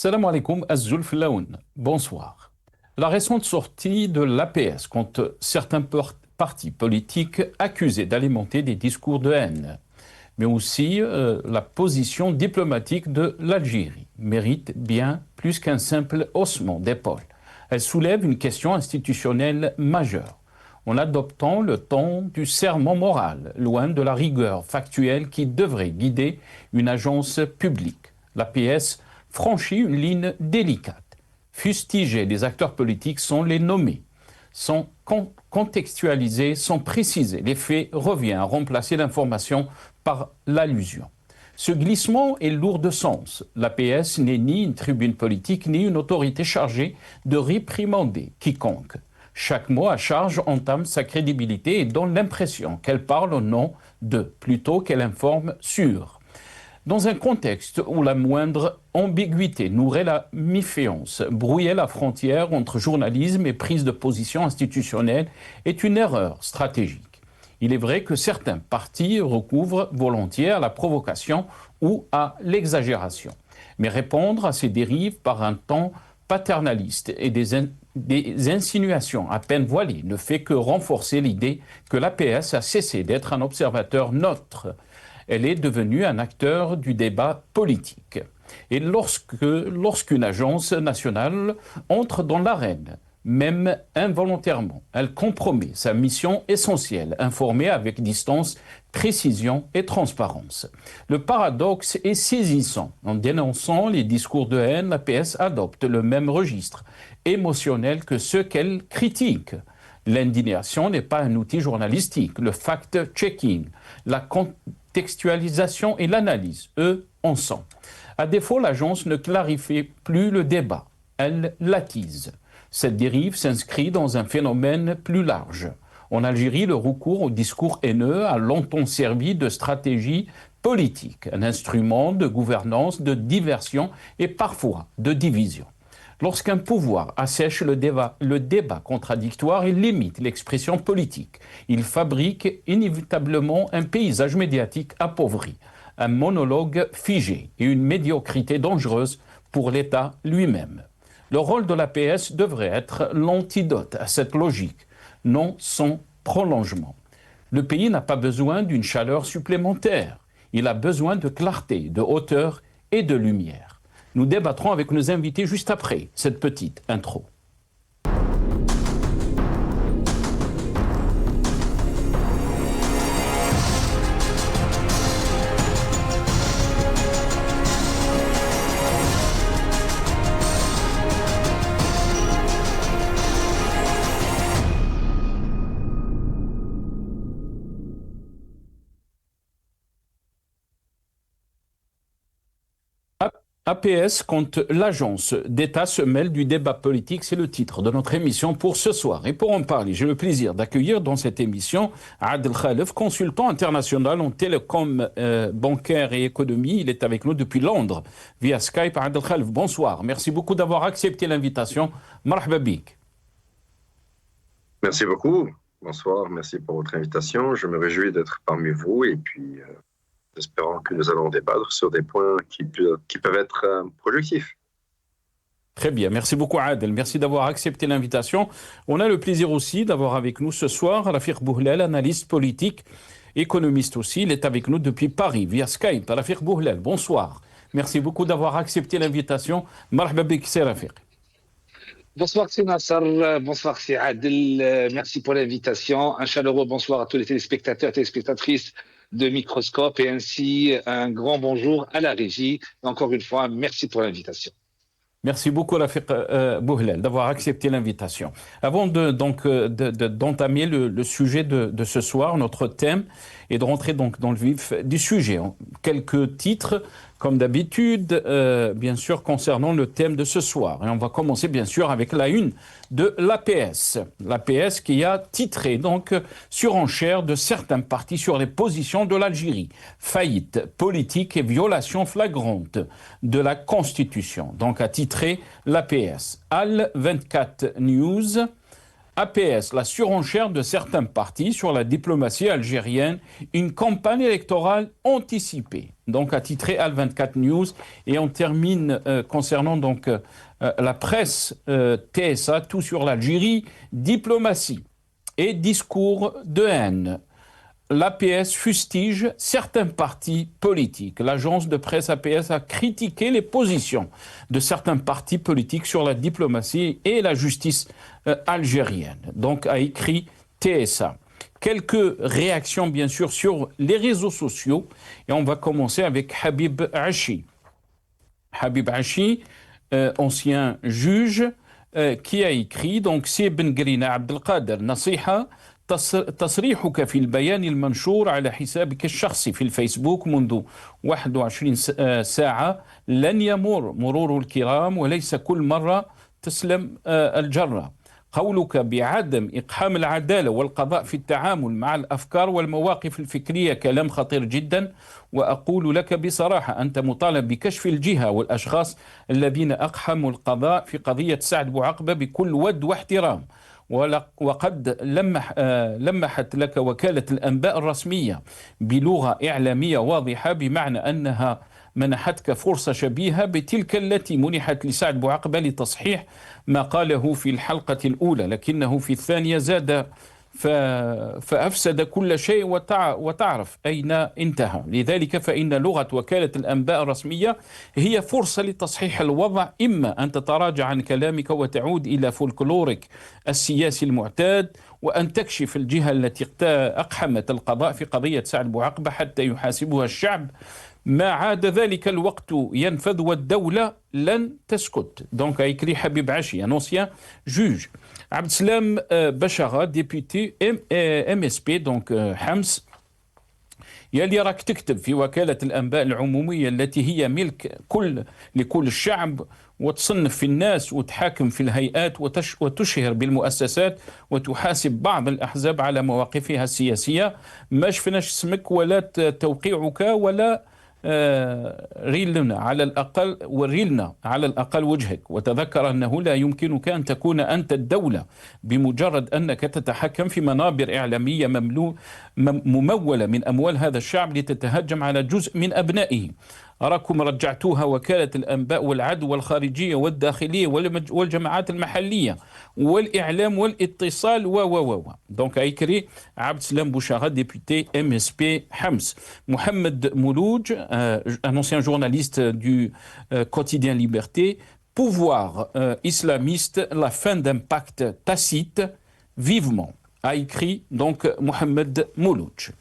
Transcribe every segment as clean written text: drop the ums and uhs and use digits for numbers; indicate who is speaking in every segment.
Speaker 1: Salam alaikum, Azul Filaoun. Bonsoir. La récente sortie de l'APS contre certains partis politiques accusés d'alimenter des discours de haine, mais aussi la position diplomatique de l'Algérie, mérite bien plus qu'un simple haussement d'épaule. Elle soulève une question institutionnelle majeure, en adoptant le ton du serment moral, loin de la rigueur factuelle qui devrait guider une agence publique. L'APS franchit une ligne délicate. Fustiger les acteurs politiques sans les nommer, sans contextualiser, sans préciser. L'effet revient à remplacer l'information par l'allusion. Ce glissement est lourd de sens. L'APS n'est ni une tribune politique, ni une autorité chargée de réprimander quiconque. Chaque mot à charge entame sa crédibilité et donne l'impression qu'elle parle au nom de, plutôt qu'elle informe sur. Dans un contexte où la moindre ambiguïté nourrait la méfiance, brouillait la frontière entre journalisme et prise de position institutionnelle, est une erreur stratégique. Il est vrai que certains partis recouvrent volontiers à la provocation ou à l'exagération. Mais répondre à ces dérives par un ton paternaliste et des insinuations à peine voilées ne fait que renforcer l'idée que l'APS a cessé d'être un observateur neutre. Elle est devenue un acteur du débat politique. Et lorsqu'une agence nationale entre dans l'arène, même involontairement, elle compromet sa mission essentielle, informer avec distance, précision et transparence. Le paradoxe est saisissant. En dénonçant les discours de haine, l'APS adopte le même registre émotionnel que ceux qu'elle critique. L'indignation n'est pas un outil journalistique. Le fact-checking, la contextualisation et l'analyse, eux, en sont. À défaut, l'agence ne clarifie plus le débat, elle l'attise. Cette dérive s'inscrit dans un phénomène plus large. En Algérie, le recours au discours haineux a longtemps servi de stratégie politique, un instrument de gouvernance, de diversion et parfois de division. Lorsqu'un pouvoir assèche le débat contradictoire, il limite l'expression politique. Il fabrique inévitablement un paysage médiatique appauvri, un monologue figé et une médiocrité dangereuse pour l'État lui-même. Le rôle de l'APS devrait être l'antidote à cette logique, non son prolongement. Le pays n'a pas besoin d'une chaleur supplémentaire. Il a besoin de clarté, de hauteur et de lumière. Nous débattrons avec nos invités juste après cette petite intro. APS contre l'agence d'État se mêle du débat politique, c'est le titre de notre émission pour ce soir. Et pour en parler, j'ai le plaisir d'accueillir dans cette émission Adel Khalef, consultant international en télécom, bancaire et économie. Il est avec nous depuis Londres via Skype. Adel Khalef, bonsoir. Merci beaucoup d'avoir accepté l'invitation. Marhaba bik.
Speaker 2: Merci beaucoup. Bonsoir, merci pour votre invitation. Je me réjouis d'être parmi vous et puis espérons que nous allons débattre sur des points qui peuvent être productifs.
Speaker 1: Très bien, merci beaucoup Adel, merci d'avoir accepté l'invitation. On a le plaisir aussi d'avoir avec nous ce soir Rafiq Bouhlel, analyste politique, économiste aussi. Il est avec nous depuis Paris via Skype. Rafiq Bouhlel, bonsoir. Merci beaucoup d'avoir accepté l'invitation. Marhaba bik, c'est Rafiq.
Speaker 3: Bonsoir c'est Nasser, bonsoir c'est Adel, merci pour l'invitation. Un chaleureux bonsoir à tous les téléspectateurs et téléspectatrices de Microscope et ainsi un grand bonjour à la régie. Et encore une fois, merci pour l'invitation.
Speaker 1: Merci beaucoup Rafiq Bouhlel d'avoir accepté l'invitation. Avant d'entamer le sujet de ce soir, notre thème, et de rentrer donc dans le vif du sujet. Quelques titres, comme d'habitude, bien sûr, concernant le thème de ce soir. Et on va commencer, bien sûr, avec la une de l'APS. L'APS qui a titré, donc, surenchère de certains partis sur les positions de l'Algérie. Faillite politique et violation flagrante de la Constitution. Donc, a titré l'APS. Al 24 News APS, la surenchère de certains partis sur la diplomatie algérienne, une campagne électorale anticipée. Donc, a titré Al24 News. Et on termine concernant donc la presse TSA, tout sur l'Algérie, diplomatie et discours de haine. L'APS fustige certains partis politiques. L'agence de presse APS a critiqué les positions de certains partis politiques sur la diplomatie et la justice algérienne. Donc, a écrit TSA. Quelques réactions, bien sûr, sur les réseaux sociaux. Et on va commencer avec Habib Achi. Habib Achi, ancien juge, qui a écrit, donc, c'est Ben Grina Abdelkader, Nasiha, تصريحك في البيان المنشور على حسابك الشخصي في الفيسبوك منذ 21 ساعة لن يمر مرور الكرام وليس كل مرة تسلم الجرة. قولك بعدم إقحام العدالة والقضاء في التعامل مع الأفكار والمواقف الفكرية كلام خطير جدا، وأقول لك بصراحة أنت مطالب بكشف الجهة والأشخاص الذين أقحموا القضاء في قضية سعد بوعقبة بكل ود واحترام. وقد لمحت لك وكالة الأنباء الرسمية بلغة إعلامية واضحة بمعنى أنها منحتك فرصة شبيهة بتلك التي منحت لسعد بوعقبة لتصحيح ما قاله في الحلقة الأولى، لكنه في الثانية زاد فأفسد كل شيء وتعرف أين انتهى. لذلك فإن لغة وكالة الأنباء الرسمية هي فرصة لتصحيح الوضع، إما أن تتراجع عن كلامك وتعود إلى فولكلورك السياسي المعتاد، وأن تكشف الجهة التي أقحمت القضاء في قضية سعد بوعقبة حتى يحاسبها الشعب. ما عاد ذلك الوقت ينفذ والدولة لن تسكت. Donc a écrit Habib Achi, un ancien juge. Abdeslam Bachara, député MSP, donc حمص، يلي راك تكتب في وكالة الأنباء العمومية التي هي ملك لكل الشعب، وتصنف في الناس وتحاكم في الهيئات وتشهر بالمؤسسات وتحاسب بعض الأحزاب على مواقفها السياسية. ما شفناش اسمك ولا توقيعك ولا ريلنا على الأقل وجهك، وتذكر أنه لا يمكنك أن تكون أنت الدولة بمجرد أنك تتحكم في منابر إعلامية ممولة من أموال هذا الشعب لتتهجم على جزء من أبنائه. أراكم رجعتوها وكالة الأنباء والعدو والخارجية والداخلية والجماعات المحلية والإعلام والاتصال Donc a écrit Abdeslam Bouchara, député MSP Hams. Mohamed Moulouj, un ancien journaliste du quotidien Liberté, pouvoir islamiste, la fin d'un pacte tacite, vivement, a écrit donc Mohamed Moulouj.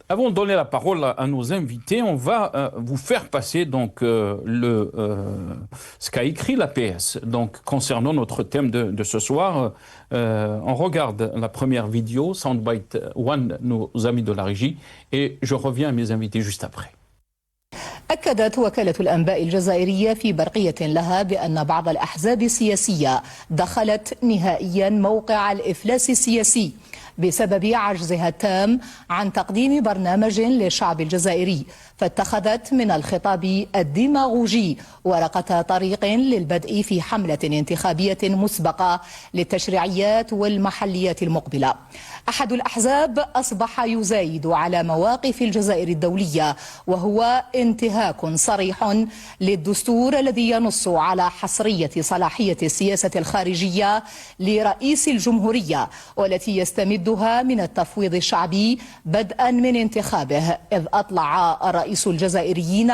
Speaker 1: Avant de donner la parole à nos invités, on va vous faire passer donc ce qu'a écrit l'APS. Donc concernant notre thème de ce soir, on regarde la première vidéo, Soundbite One, nos amis de la régie, et je reviens à mes invités juste après.
Speaker 4: أكدت وكالة الأنباء الجزائرية في برقية لها بأن بعض الأحزاب السياسية دخلت نهائيا موقع الإفلاس السياسي بسبب عجزها التام عن تقديم برنامج للشعب الجزائري، فاتخذت من الخطاب الديماغوجي ورقة طريق للبدء في حملة انتخابية مسبقة للتشريعيات والمحليات المقبلة. أحد الأحزاب أصبح يزايد على مواقف الجزائر الدولية، وهو انتهاك صريح للدستور الذي ينص على حصرية صلاحية السياسة الخارجية لرئيس الجمهورية، والتي يستمدها من التفويض الشعبي بدءا من انتخابه، إذ أطلع رئيس الجزائريين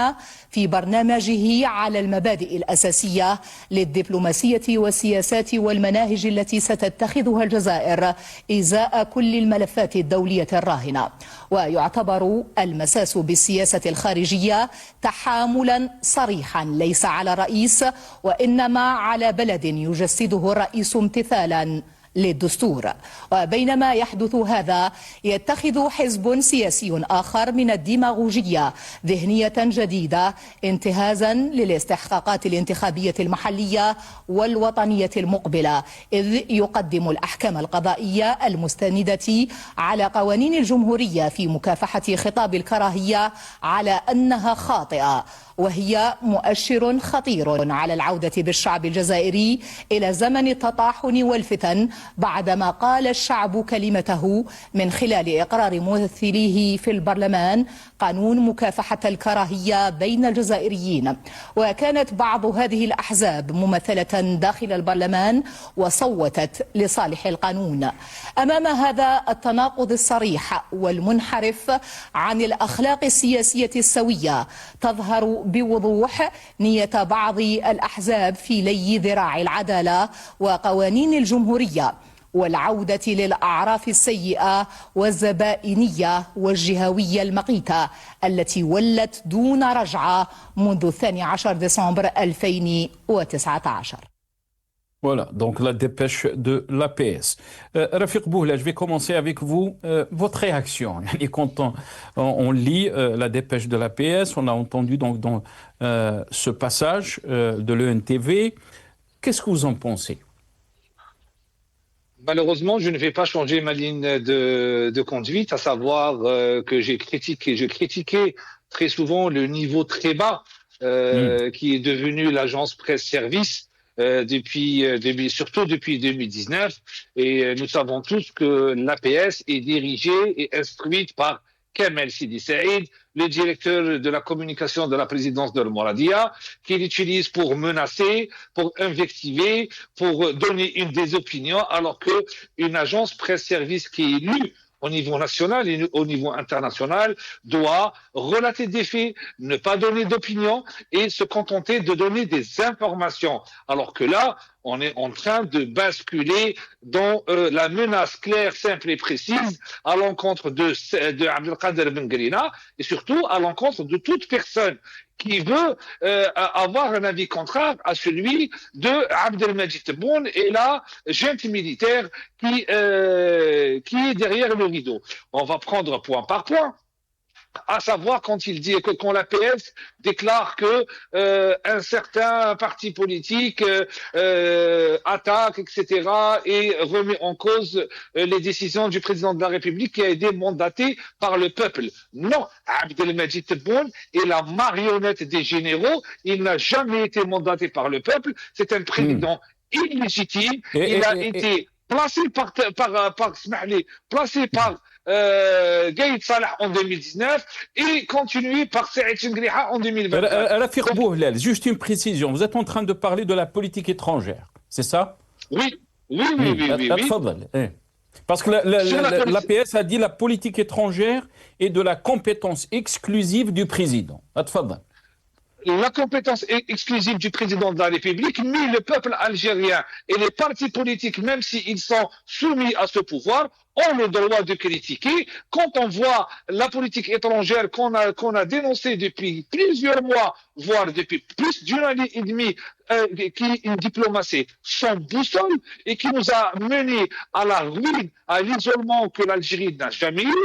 Speaker 4: في برنامجه على المبادئ الأساسية للدبلوماسية والسياسات والمناهج التي ستتخذها الجزائر إزاء كل الملفات الدولية الراهنة. ويعتبر المساس بالسياسة الخارجية تحاملا صريحا ليس على الرئيس، وإنما على بلد يجسده الرئيس امتثالا للدستور. وبينما يحدث هذا، يتخذ حزب سياسي آخر من الديماغوجية ذهنية جديدة انتهازا للاستحقاقات الانتخابية المحلية والوطنية المقبلة، إذ يقدم الأحكام القضائية المستندة على قوانين الجمهورية في مكافحة خطاب الكراهية على أنها خاطئة، وهي مؤشر خطير على العودة بالشعب الجزائري إلى زمن التطاحن والفتن بعدما قال الشعب كلمته من خلال إقرار ممثليه في البرلمان قانون مكافحة الكراهية بين الجزائريين. وكانت بعض هذه الأحزاب ممثلة داخل البرلمان وصوتت لصالح القانون. أمام هذا التناقض الصريح والمنحرف عن الأخلاق السياسية السوية تظهر بوضوح نية بعض الأحزاب في لي ذراع العدالة وقوانين الجمهورية والعودة للأعراف السيئة والزبائنية والجهوية المقيتة التي ولت دون رجعة منذ 12 ديسمبر 2019.
Speaker 1: Voilà, donc la dépêche de l'APS. Rafiq Bouhla, je vais commencer avec vous. Votre réaction, et quand on lit la dépêche de l'APS, on a entendu donc dans ce passage de l'ENTV, qu'est-ce que vous en pensez?
Speaker 3: Malheureusement, je ne vais pas changer ma ligne de conduite, à savoir que je critiquais très souvent le niveau très bas qui est devenu l'agence presse-service surtout depuis 2019. Et nous savons tous que l'APS est dirigée et instruite par Kamel Sidi Saïd, le directeur de la communication de la présidence de l'Mouradia, qui l'utilise pour menacer, pour invectiver, pour donner des opinions, alors qu'une agence presse-service qui est élue au niveau national et au niveau international doit relater des faits, ne pas donner d'opinion et se contenter de donner des informations. Alors que là, on est en train de basculer dans la menace claire, simple et précise à l'encontre de Abdelkader Bengrina et surtout à l'encontre de toute personne qui veut avoir un avis contraire à celui de Abdelmajid Tebboune et la junte militaire qui est derrière le rideau. On va prendre point par point. À savoir quand l'APS déclare que un certain parti politique attaque, etc., et remet en cause les décisions du président de la République qui a été mandaté par le peuple. Non, Abdelmajid Tebboune est la marionnette des généraux. Il n'a jamais été mandaté par le peuple. C'est un président illégitime. Il a été placé par Gaïd Salah en 2019 et continué par Saïd Chengriha en 2024.
Speaker 1: Rafiq Bouhlal, juste une précision. Vous êtes en train de parler de la politique étrangère, c'est ça?
Speaker 3: Oui.
Speaker 1: Parce que l'APS a dit la politique étrangère est de la compétence exclusive du président.
Speaker 3: La compétence exclusive du président de la République, mais le peuple algérien et les partis politiques, même s'ils sont soumis à ce pouvoir, ont le droit de critiquer. Quand on voit la politique étrangère qu'on a dénoncée depuis plusieurs mois, voire depuis plus d'une année et demie, qui est une diplomatie sans boussole et qui nous a menés à la ruine, à l'isolement que l'Algérie n'a jamais eu,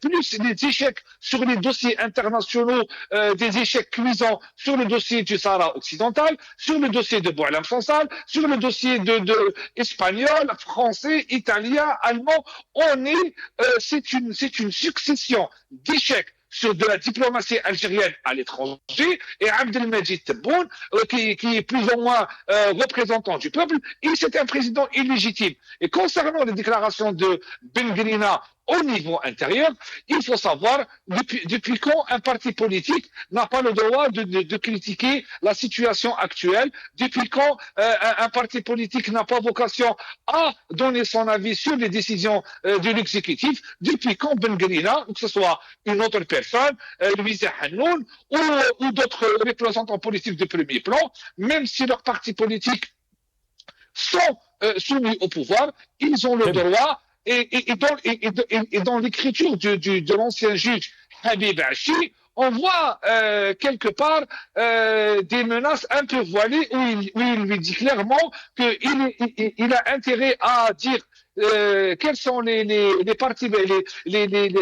Speaker 3: plus les échecs sur les dossiers internationaux, des échecs cuisants sur le dossier du Sahara occidental, sur le dossier de Boualem Sansal, sur le dossier de espagnol, français, italien, allemand. C'est une succession d'échecs sur de la diplomatie algérienne à l'étranger et Abdelmajid Tebboune, qui est plus ou moins représentant du peuple, c'est un président illégitime. Et concernant les déclarations de Bengrina au niveau intérieur, il faut savoir depuis quand un parti politique n'a pas le droit de critiquer la situation actuelle, depuis quand un parti politique n'a pas vocation à donner son avis sur les décisions de l'exécutif, depuis quand Bengrina, que ce soit une autre personne, Louise Hannoun ou d'autres représentants politiques de premier plan, même si leurs partis politiques sont soumis au pouvoir, ils ont le droit. Et dans l'écriture de l'ancien juge Habib Achi, on voit quelque part des menaces un peu voilées où il lui dit clairement qu'il a intérêt à dire quelles sont les parties,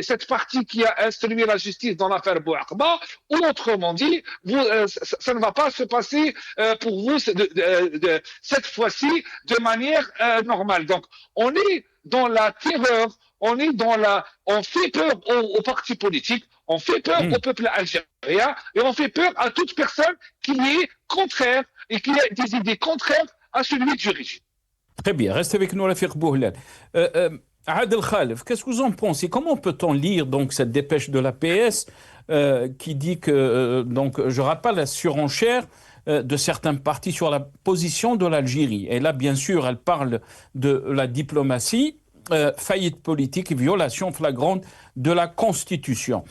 Speaker 3: cette partie qui a instruit la justice dans l'affaire Bouakba, ou autrement dit, ça ne va pas se passer pour vous cette fois-ci de manière normale. Donc, on est dans la terreur, on fait peur aux partis politiques, on fait peur au peuple algérien et on fait peur à toute personne qui est contraire et qui a des idées contraires à celui du régime.
Speaker 1: Très bien, restez avec nous, Rafik Bouhlal. Adel Khalef, qu'est-ce que vous en pensez? Comment peut-on lire donc cette dépêche de l'APS qui dit que, donc, je rappelle la surenchère de certains partis sur la position de l'Algérie. Et là, bien sûr, elle parle de la diplomatie, faillite politique et violation flagrante de la Constitution.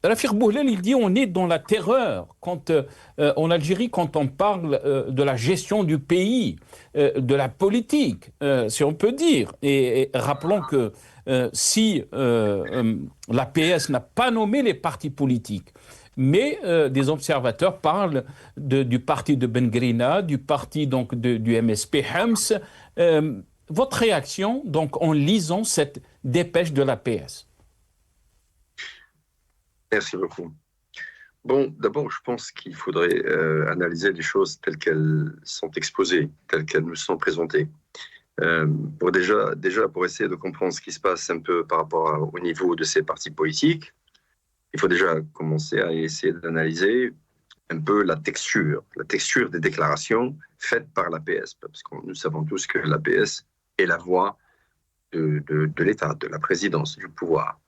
Speaker 1: Rafik Bouhlal, il dit on est dans la terreur en Algérie quand on parle de la gestion du pays, de la politique, si on peut dire. Et rappelons que si l'APS n'a pas nommé les partis politiques, mais des observateurs parlent du parti de Ben Grina, du parti donc du MSP Hams. Votre réaction donc en lisant cette dépêche de l'APS?
Speaker 2: Merci beaucoup. Bon, d'abord, je pense qu'il faudrait analyser les choses telles qu'elles sont exposées, telles qu'elles nous sont présentées. Pour déjà, pour essayer de comprendre ce qui se passe un peu par rapport au niveau de ces partis politiques, il faut déjà commencer à essayer d'analyser un peu la texture des déclarations faites par l'APS, parce que nous savons tous que l'APS est la voix de l'État, de la présidence, du pouvoir.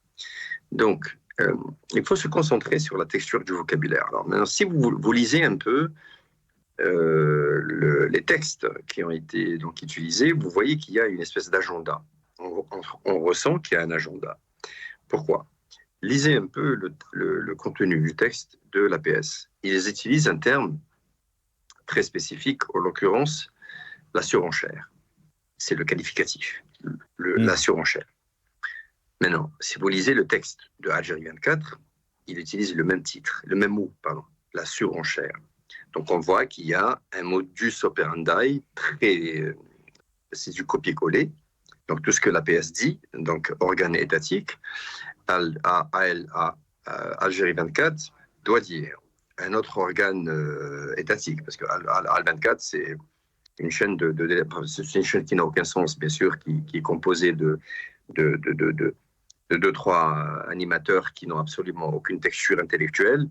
Speaker 2: Donc, il faut se concentrer sur la texture du vocabulaire. Alors maintenant, si vous lisez un peu les textes qui ont été donc utilisés, vous voyez qu'il y a une espèce d'agenda. On ressent qu'il y a un agenda. Pourquoi? Lisez un peu le contenu du texte de l'APS. Ils utilisent un terme très spécifique, en l'occurrence, la surenchère. C'est le qualificatif, la surenchère. Maintenant, si vous lisez le texte de Algérie 24, il utilise le même titre, le même mot, pardon, la surenchère. Donc on voit qu'il y a un modus operandi c'est du copier-coller. Donc tout ce que l'APS dit, donc organe étatique, Algérie 24 doit dire un autre organe étatique, parce que Al 24 c'est une chaîne c'est une chaîne qui n'a aucun sens, bien sûr, qui est composée de 2-3 animateurs qui n'ont absolument aucune texture intellectuelle,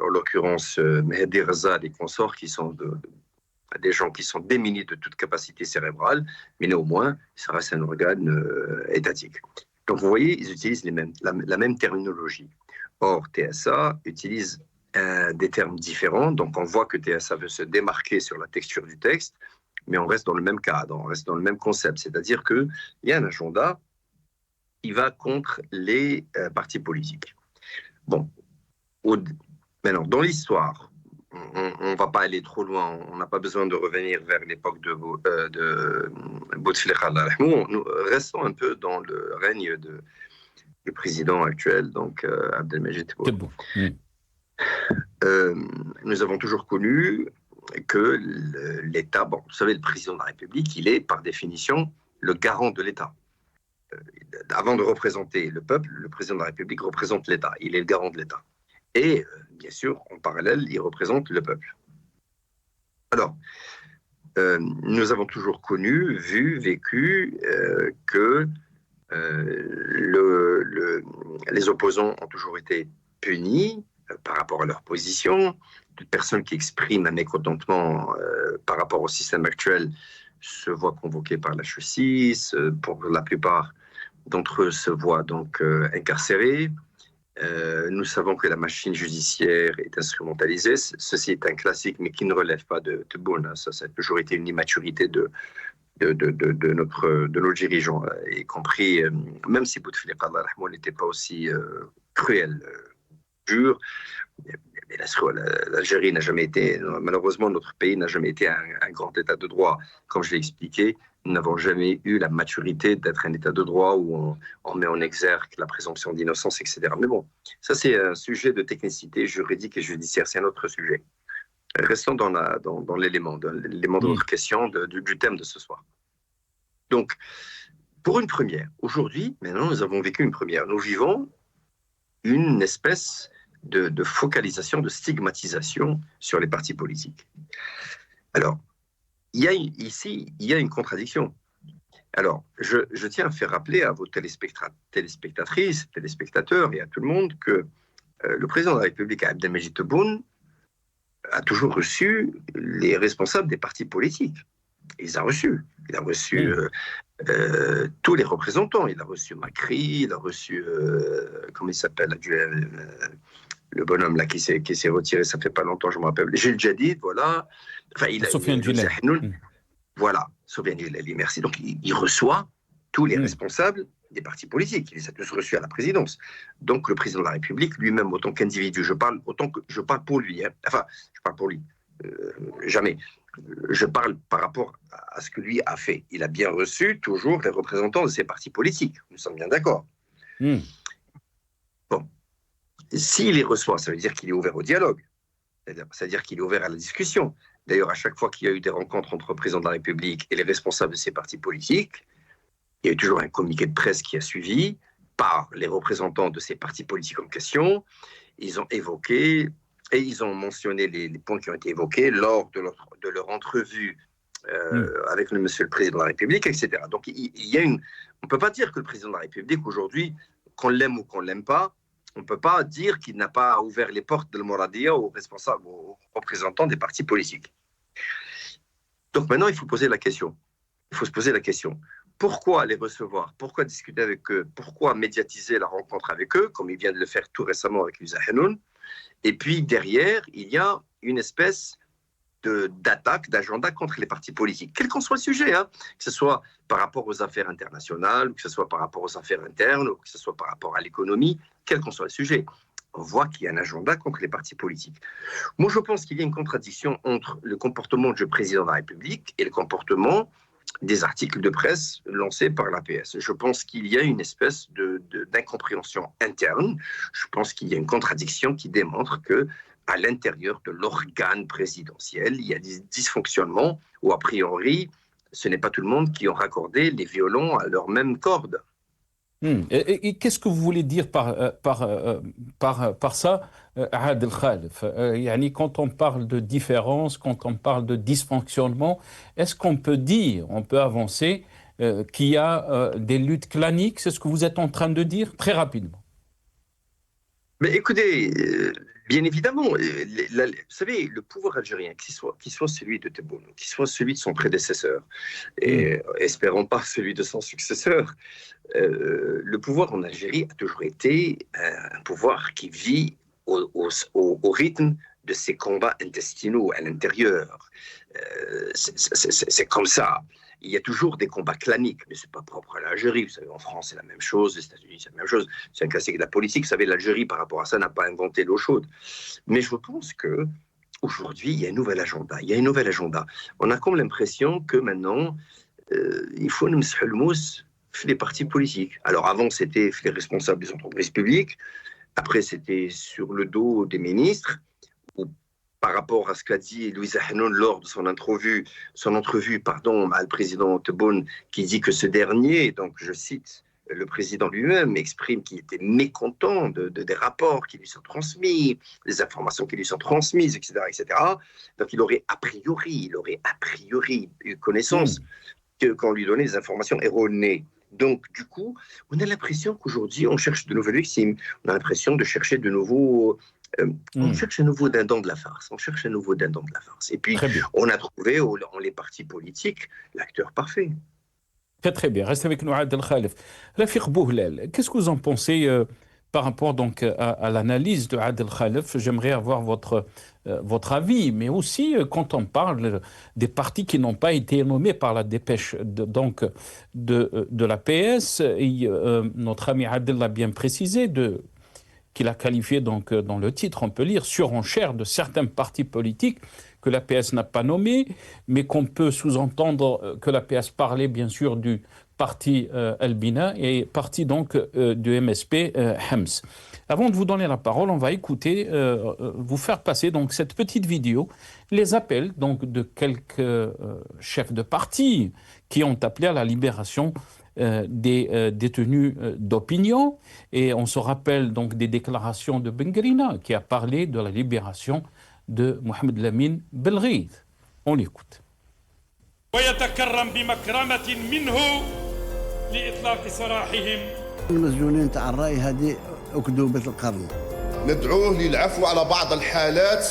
Speaker 2: en l'occurrence Mehdi Ghazal et consorts, qui sont des gens qui sont démunis de toute capacité cérébrale, mais néanmoins, ça reste un organe étatique. Donc vous voyez, ils utilisent la même terminologie. Or, TSA utilise des termes différents, donc on voit que TSA veut se démarquer sur la texture du texte, mais on reste dans le même cadre, on reste dans le même concept, c'est-à-dire qu'il y a un agenda qui va contre les partis politiques. Bon, maintenant, dans l'histoire, on ne va pas aller trop loin, on n'a pas besoin de revenir vers l'époque de Bouteflika Allah yarhamou. Nous restons un peu dans le règne du président actuel, donc Abdelmajid Tebboune. Nous avons toujours connu que l'État, bon, vous savez, le président de la République, il est par définition le garant de l'État. Avant de représenter le peuple, le président de la République représente l'État. Il est le garant de l'État. Et, bien sûr, en parallèle, il représente le peuple. Alors, nous avons toujours connu, vécu que les opposants ont toujours été punis par rapport à leur position. Toute personne qui exprime un mécontentement par rapport au système actuel se voit convoquée par la justice. Pour la plupart d'entre eux se voient donc incarcérés. Nous savons que la machine judiciaire est instrumentalisée. Ceci est un classique, mais qui ne relève pas de Tebboune. Ça a toujours été une immaturité de nos dirigeants, y compris, même si Bouteflika Allah yarhamou n'était pas aussi cruel, dur. Mais l'Algérie n'a jamais été, malheureusement, notre pays n'a jamais été un grand état de droit. Comme je l'ai expliqué, nous n'avons jamais eu la maturité d'être un état de droit où on met en exergue la présomption d'innocence, etc. Mais bon, ça c'est un sujet de technicité juridique et judiciaire, c'est un autre sujet. Restons dans l'élément de votre question, du thème de ce soir. Donc, pour une première, aujourd'hui, maintenant nous avons vécu une première. Nous vivons une espèce de focalisation, de stigmatisation sur les partis politiques. Alors, il y a une contradiction. Alors, je tiens à faire rappeler à vos téléspectatrices, téléspectateurs et à tout le monde que le président de la République, Abdelmajid Tebboune, a toujours reçu les responsables des partis politiques. Il a reçu tous les représentants. Il a reçu Macri, il a reçu, comment il s'appelle, le bonhomme là qui s'est retiré, ça fait pas longtemps, je me rappelle, Gilles Jadid, voilà. Enfin,
Speaker 1: Sofiane Djellali.
Speaker 2: Voilà, Sofiane Djellali, merci. Donc, il reçoit tous les responsables des partis politiques. Il les a tous reçus à la présidence. Donc, le président de la République, lui-même, autant qu'individu, je parle pour lui. Hein. Enfin, je parle pour lui. Jamais. Je parle par rapport à ce que lui a fait. Il a bien reçu toujours les représentants de ses partis politiques. Nous sommes bien d'accord. Bon. S'il les reçoit, ça veut dire qu'il est ouvert au dialogue. C'est-à-dire qu'il est ouvert à la discussion. D'ailleurs, à chaque fois qu'il y a eu des rencontres entre le président de la République et les responsables de ces partis politiques, il y a eu toujours un communiqué de presse qui a suivi par les représentants de ces partis politiques en question. Ils ont évoqué et ils ont mentionné les points qui ont été évoqués lors de leur entrevue avec monsieur le président de la République, etc. Donc, il y a on ne peut pas dire que le président de la République, aujourd'hui, qu'on l'aime ou qu'on ne l'aime pas, on ne peut pas dire qu'il n'a pas ouvert les portes de l'Mouradia aux responsables, aux représentants des partis politiques. Donc maintenant, il faut poser la question. Il faut se poser la question. Pourquoi les recevoir? Pourquoi discuter avec eux? Pourquoi médiatiser la rencontre avec eux, comme il vient de le faire tout récemment avec Louisa Hanoun? Et puis derrière, il y a une espèce d'attaque, d'agenda contre les partis politiques, quel qu'en soit le sujet, hein, que ce soit par rapport aux affaires internationales, que ce soit par rapport aux affaires internes, ou que ce soit par rapport à l'économie, quel qu'en soit le sujet. On voit qu'il y a un agenda contre les partis politiques. Moi, je pense qu'il y a une contradiction entre le comportement du président de la République et le comportement des articles de presse lancés par l'APS. Je pense qu'il y a une espèce d'incompréhension interne. Je pense qu'il y a une contradiction qui démontre que à l'intérieur de l'organe présidentiel, il y a des dysfonctionnements où, a priori, ce n'est pas tout le monde qui ont raccordé les violons à leur même corde.
Speaker 1: Et qu'est-ce que vous voulez dire par ça, Adel Khalef? Quand on parle de différence, quand on parle de dysfonctionnement, est-ce qu'on peut dire, on peut avancer qu'il y a des luttes claniques? C'est ce que vous êtes en train de dire, très rapidement.
Speaker 2: Mais écoutez, bien évidemment, vous savez, le pouvoir algérien, qu'il soit celui de Tebboune, qu'il soit celui de son prédécesseur, et espérons pas celui de son successeur, le pouvoir en Algérie a toujours été un pouvoir qui vit au rythme de ses combats intestinaux à l'intérieur. C'est comme ça. Il y a toujours des combats claniques, mais ce n'est pas propre à l'Algérie. Vous savez, en France, c'est la même chose, les États-Unis, c'est la même chose. C'est un classique de la politique. Vous savez, l'Algérie, par rapport à ça, n'a pas inventé l'eau chaude. Mais je pense qu'aujourd'hui, il y a un nouvel agenda. Il y a un nouvel agenda. On a comme l'impression que maintenant, il faut nous mettre le mousse les partis politiques. Alors avant, c'était les responsables des entreprises publiques. Après, c'était sur le dos des ministres. Par rapport à ce qu'a dit Louisa Hanoun lors de son entrevue à le président Tebboune, qui dit que ce dernier, donc je cite, le président lui-même exprime qu'il était mécontent des rapports qui lui sont transmis, des informations qui lui sont transmises, etc., etc. Donc il aurait a priori eu connaissance qu'on lui donnait des informations erronées. Donc, du coup, on a l'impression qu'aujourd'hui, on cherche de nouvelles victimes. On a l'impression de chercher de nouveaux... on cherche un nouveau dindon de la farce. Et puis, on a trouvé dans les partis politiques l'acteur parfait.
Speaker 1: Très bien. Restez avec nous, Adel Khalef. Rafiq Bouhlel, qu'est-ce que vous en pensez par rapport donc à l'analyse de Adel Khalef? J'aimerais avoir votre avis, mais aussi quand on parle des partis qui n'ont pas été nommés par la dépêche de l'APS, notre ami Adel l'a bien précisé, qu'il a qualifié donc dans le titre, on peut lire surenchère de certains partis politiques que l'APS n'a pas nommés, mais qu'on peut sous-entendre que l'APS parlait bien sûr du parti Albina et parti donc du MSP Hems. Avant de vous donner la parole, on va écouter, vous faire passer donc cette petite vidéo, les appels donc de quelques chefs de parti qui ont appelé à la libération des détenus d'opinion, et on se rappelle donc des déclarations de Bengrina qui a parlé de la libération de Mohamed Lamine Belghaïd. On l'écoute.
Speaker 5: ويتكرم بمكرمة منه لإطلاق سراحهم.
Speaker 6: المسجونين تاع الرأي هذه أكذوبة القرن.
Speaker 7: ندعوه للعفو على بعض الحالات.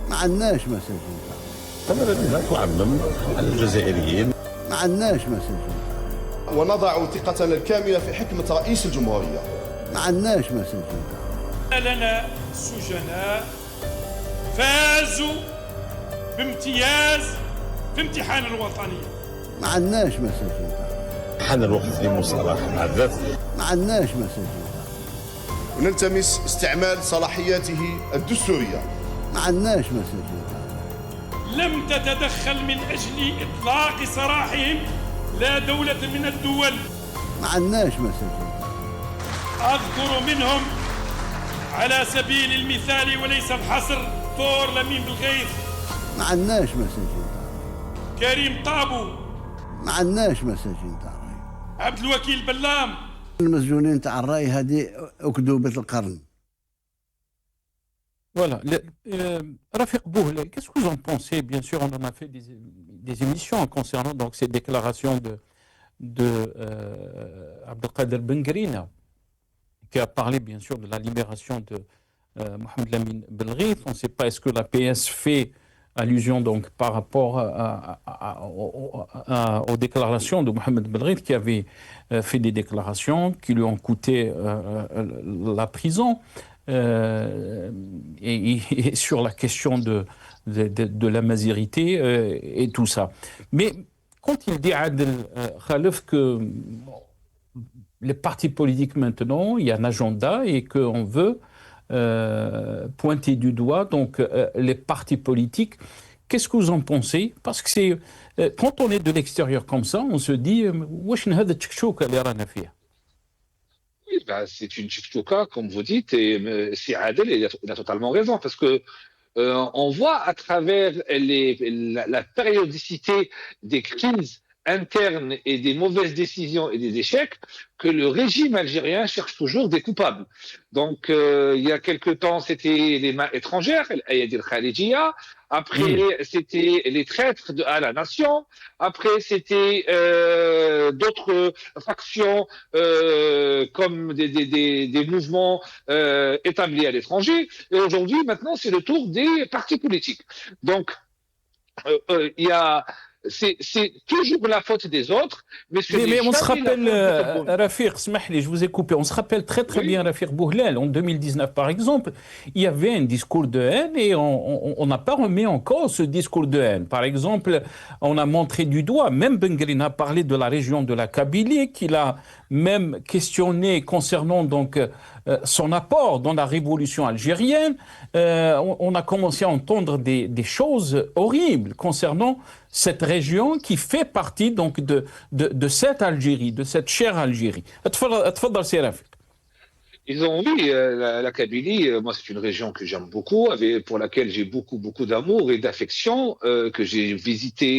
Speaker 6: ما عندناش مساجين.
Speaker 8: لا تعمم الجزائريين.
Speaker 6: ما عندناش مساجين.
Speaker 7: ونضع ثقتنا الكاملة في حكمة رئيس الجمهورية.
Speaker 6: ما عندناش مساجين.
Speaker 5: لنا سجناء فازوا بامتياز في امتحان الوطنية.
Speaker 6: ما عندناش مساجين.
Speaker 8: حان الوقت لمصالحة مع الذات.
Speaker 6: ما عندناش مساجين.
Speaker 7: ونلتمس استعمال صلاحياته الدستورية.
Speaker 6: ما عندناش مساجين.
Speaker 5: لم تتدخل من أجل إطلاق سراحهم لا دولة من الدول.
Speaker 6: ما عندناش مساجين.
Speaker 5: أذكر منهم على سبيل المثال وليس الحصر طور لمين بالغيث.
Speaker 6: ما عندناش مساجين.
Speaker 5: كريم طابو.
Speaker 6: ما عندناش مساجين تاع الرأي.
Speaker 5: عبد الوكيل بلام.
Speaker 6: المسجونين تاع الرأي هذه أكذوبة القرن.
Speaker 1: Voilà. Rafiq Bouhle, qu'est-ce que vous en pensez? Bien sûr, on en a fait des émissions concernant donc, ces déclarations de Abdelkader Bengrina, qui a parlé bien sûr de la libération de Mohamed Lamine Belrith. On ne sait pas est-ce que la PS fait allusion donc par rapport aux déclarations de Mohamed Belrith, qui avait fait des déclarations qui lui ont coûté la prison. Et sur la question de la mazérité et tout ça. Mais quand il dit Adel Khalif que les partis politiques maintenant, il y a un agenda et qu'on veut pointer du doigt donc les partis politiques, qu'est-ce que vous en pensez? Parce que c'est quand on est de l'extérieur comme ça, on se dit wesh hada tchkchouk اللي رانا فيه.
Speaker 3: Oui, bah, c'est une chouka, comme vous dites, et si Adel, il a totalement raison, parce que on voit à travers la périodicité des crises internes et des mauvaises décisions et des échecs que le régime algérien cherche toujours des coupables. Donc, il y a quelque temps, c'était les mains étrangères, l'Ayad el-Khalijia. Après, c'était les traîtres à la nation. Après, c'était d'autres factions comme des mouvements établis à l'étranger. Et aujourd'hui, maintenant, c'est le tour des partis politiques. Donc, il y a... C'est toujours la faute des autres, mais
Speaker 1: on se rappelle, Rafiq, je vous ai coupé, on se rappelle très bien Rafiq Bouhlel, en 2019 par exemple, il y avait un discours de haine et on n'a pas remis en cause ce discours de haine. Par exemple, on a montré du doigt, même Bengrina a parlé de la région de la Kabylie, qu'il a même questionné concernant donc son apport dans la révolution algérienne. On a commencé à entendre des choses horribles concernant cette région qui fait partie donc de cette Algérie, de cette chère Algérie. تفضل سي رافق.
Speaker 3: Ils ont oui, la Kabylie, moi c'est une région que j'aime beaucoup, pour laquelle j'ai beaucoup d'amour et d'affection, que j'ai visité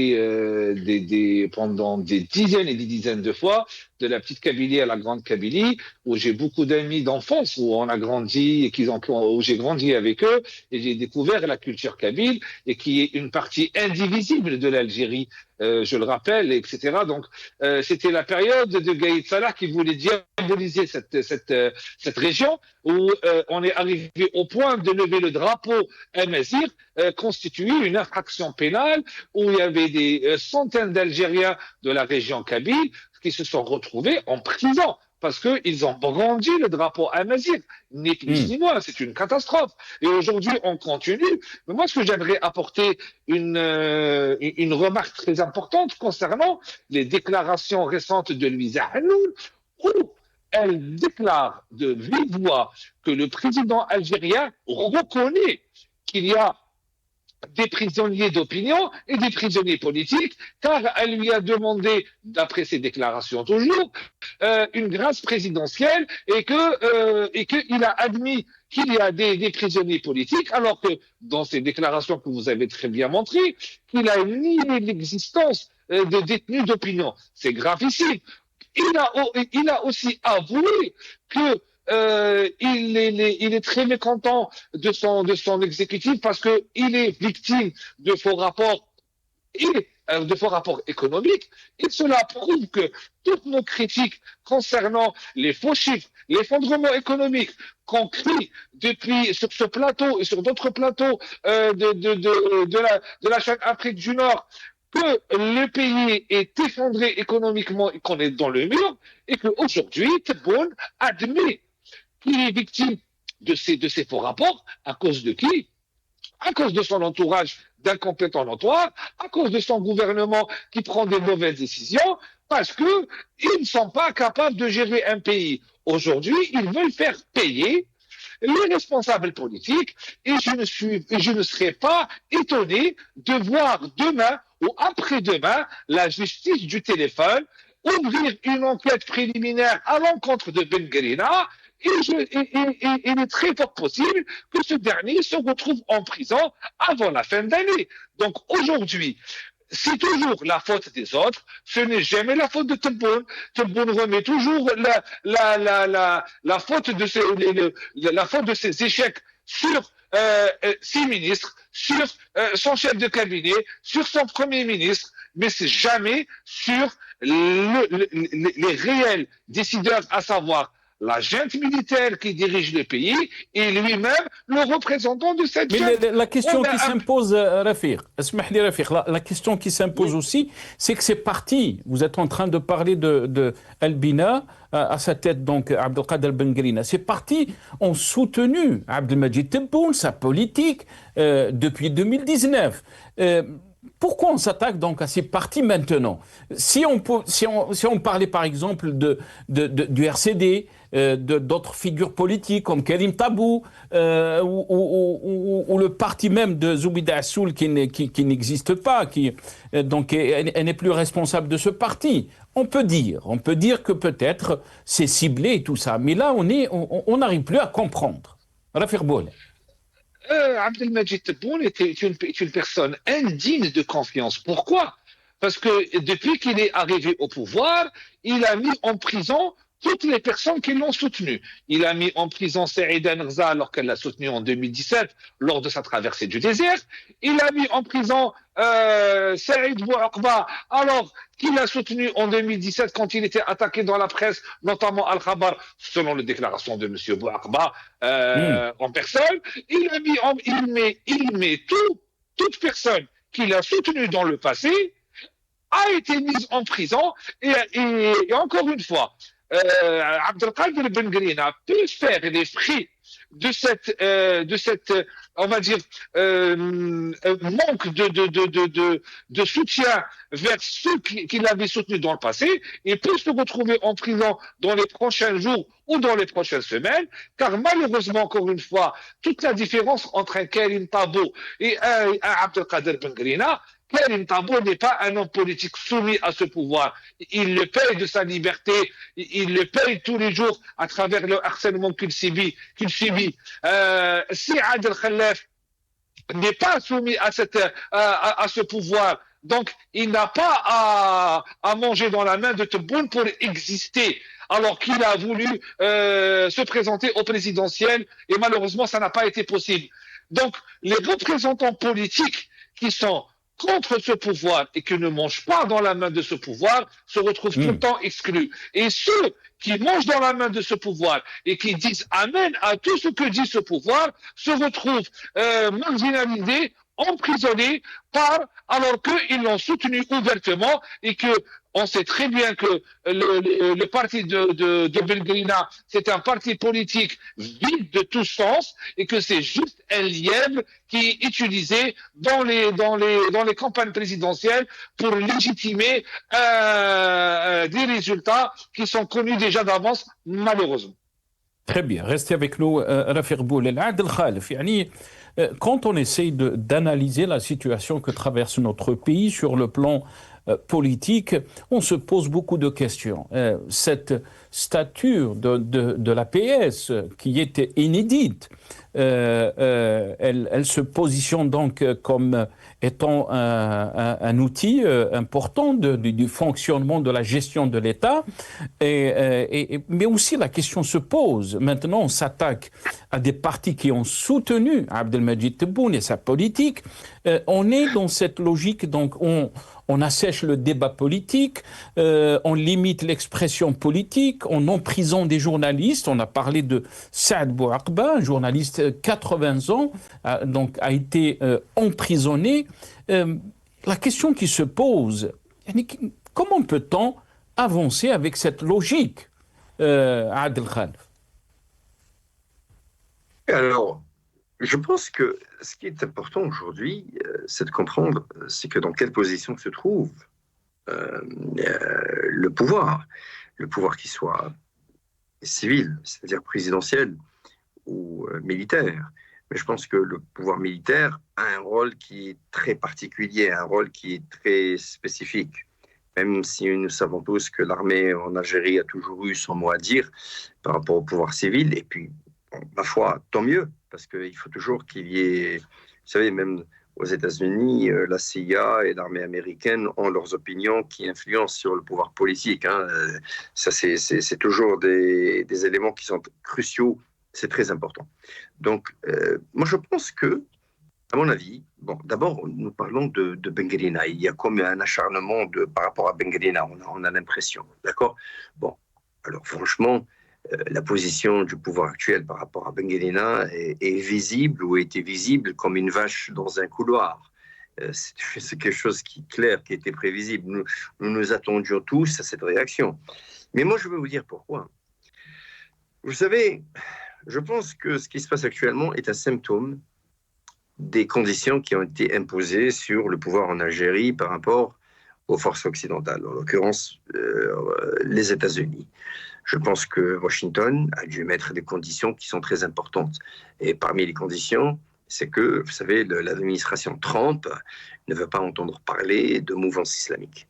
Speaker 3: pendant des dizaines et des dizaines de fois, de la petite Kabylie à la grande Kabylie, où j'ai beaucoup d'amis d'enfance, où on a grandi et où j'ai grandi avec eux, et j'ai découvert la culture kabyle, et qui est une partie indivisible de l'Algérie, je le rappelle, etc. Donc, c'était la période de Gaïd Salah qui voulait diaboliser cette région, où on est arrivé au point de lever le drapeau Amazir, constitué une infraction pénale, où il y avait des centaines d'Algériens de la région kabyle qui se sont retrouvés en prison parce qu'ils ont brandi le drapeau Amazir. Ni plus ni moins, c'est une catastrophe. Et aujourd'hui, on continue. Mais moi, ce que j'aimerais apporter une remarque très importante concernant les déclarations récentes de Louisa Hanoun, où elle déclare de vive voix que le président algérien reconnaît qu'il y a des prisonniers d'opinion et des prisonniers politiques, car elle lui a demandé, d'après ses déclarations toujours, une grâce présidentielle et qu'il a admis qu'il y a des prisonniers politiques, alors que dans ses déclarations que vous avez très bien montrées, qu'il a nié l'existence de détenus d'opinion. C'est gravissime. Il a aussi avoué que il est très mécontent de son exécutif parce qu'il est victime de faux rapports et de faux rapports économiques, et cela prouve que toutes nos critiques concernant les faux chiffres, l'effondrement économique qu'on crie depuis sur ce plateau et sur d'autres plateaux de la chaîne Afrique du Nord, que le pays est effondré économiquement et qu'on est dans le mur, et qu'aujourd'hui, Tebboune admet qu'il est victime de ces faux rapports. À cause de qui? À cause de son entourage d'incompétents notoires, à cause de son gouvernement qui prend des mauvaises décisions, parce qu'ils ne sont pas capables de gérer un pays. Aujourd'hui, ils veulent faire payer les responsables politiques, et je ne serai pas étonné de voir demain ou après-demain la justice du téléphone ouvrir une enquête préliminaire à l'encontre de Ben Guerina, et il est très fort possible que ce dernier se retrouve en prison avant la fin d'année. Donc aujourd'hui, c'est toujours la faute des autres, ce n'est jamais la faute de Tebboune. Tebboune remet toujours la faute de ses échecs sur ses ministres, sur son chef de cabinet, sur son premier ministre, mais c'est jamais sur les réels décideurs, à savoir la junte militaire qui dirige le pays et lui-même le représentant de cette junte.
Speaker 1: Mais la question qui s'impose, Rafiq, la question qui s'impose aussi, c'est que ces partis, vous êtes en train de parler de Albina, à sa tête donc Abdelkader Ben Guerina, ces partis ont soutenu Abdelmajid Tebboune, sa politique, depuis 2019. Pourquoi on s'attaque donc à ces partis maintenant? Si on parlait par exemple du RCD, d'autres figures politiques comme Karim Tabou, ou le parti même de Zoubida Assoul qui n'existe pas, donc elle n'est plus responsable de ce parti. On peut dire que peut-être c'est ciblé et tout ça, mais là on n'arrive plus à comprendre. Rafiq Boulel.
Speaker 3: Abdelmajid Tebboune est une personne indigne de confiance. Pourquoi? Parce que depuis qu'il est arrivé au pouvoir, il a mis en prison toutes les personnes qui l'ont soutenu. Il a mis en prison Saïda Nrza alors qu'elle l'a soutenu en 2017 lors de sa traversée du désert. Il a mis en prison Saïd Bouakba alors qu'il a soutenu en 2017 quand il était attaqué dans la presse, notamment Al-Khabar, selon les déclarations de M. Bouakba en personne. Il met toute personne qu'il a soutenue dans le passé a été mise en prison et encore une fois, Abdelkader Ben Guerina peut faire les frais de cette on va dire manque de soutien vers ceux qu'il avait soutenus dans le passé, et peut se retrouver en prison dans les prochains jours ou dans les prochaines semaines, car malheureusement, encore une fois, toute la différence entre un Karim Tabou et un Abdelkader Ben Guerina, Karim Tabou n'est pas un homme politique soumis à ce pouvoir. Il le paye de sa liberté, il le paye tous les jours à travers le harcèlement qu'il subit. Si Adel Khalaf n'est pas soumis à ce pouvoir, donc il n'a pas à manger dans la main de Tebboune pour exister, alors qu'il a voulu se présenter au présidentiel, et malheureusement ça n'a pas été possible. Donc les représentants politiques qui sont contre ce pouvoir et qui ne mangent pas dans la main de ce pouvoir se retrouvent tout le temps exclus. Et ceux qui mangent dans la main de ce pouvoir et qui disent amen à tout ce que dit ce pouvoir se retrouvent marginalisés, emprisonnés alors qu'ils l'ont soutenu ouvertement, et que on sait très bien que le parti de Ben Guerina, c'est un parti politique vide de tout sens, et que c'est juste un lièvre qui est utilisé dans les campagnes présidentielles pour légitimer des résultats qui sont connus déjà d'avance, malheureusement.
Speaker 1: Très bien, restez avec nous, Rafiq Boulel. Adel Khalaf, quand on essaye d'analyser la situation que traverse notre pays sur le plan politique, on se pose beaucoup de questions. Cette stature de l'APS, qui était inédite, elle se positionne donc comme étant un outil important du fonctionnement de la gestion de l'État, mais aussi la question se pose. Maintenant, on s'attaque à des partis qui ont soutenu Abdelmajid Tebboune et sa politique. On est dans cette logique, donc on assèche le débat politique, on limite l'expression politique, on emprisonne des journalistes. On a parlé de Saad Bouaqba, un journaliste 80 ans, a été emprisonné. La question qui se pose, comment peut-on avancer avec cette logique, Adel Khalf?
Speaker 2: Alors, je pense que ce qui est important aujourd'hui, c'est de comprendre, c'est que dans quelle position se trouve le pouvoir qui soit civil, c'est-à-dire présidentiel ou militaire. Mais je pense que le pouvoir militaire a un rôle qui est très particulier, un rôle qui est très spécifique. Même si nous savons tous que l'armée en Algérie a toujours eu son mot à dire par rapport au pouvoir civil, et puis, bon, ma foi, tant mieux, parce qu'il faut toujours qu'il y ait, vous savez, même aux États-Unis, la CIA et l'armée américaine ont leurs opinions qui influencent sur le pouvoir politique. Hein. Ça, c'est toujours des éléments qui sont cruciaux, c'est très important. Donc, moi, je pense que, à mon avis, bon, d'abord, nous parlons de Ben Guelina. Il y a comme un acharnement par rapport à Ben Guelina, on a l'impression, d'accord? Bon, alors franchement, la position du pouvoir actuel par rapport à Ben Guelina est visible ou était visible comme une vache dans un couloir. C'est quelque chose qui est clair, qui était prévisible. Nous attendions tous à cette réaction. Mais moi, je veux vous dire pourquoi. Vous savez, je pense que ce qui se passe actuellement est un symptôme des conditions qui ont été imposées sur le pouvoir en Algérie par rapport aux forces occidentales, en l'occurrence les États-Unis. Je pense que Washington a dû mettre des conditions qui sont très importantes. Et parmi les conditions, c'est que, vous savez, l'administration Trump ne veut pas entendre parler de mouvance islamique,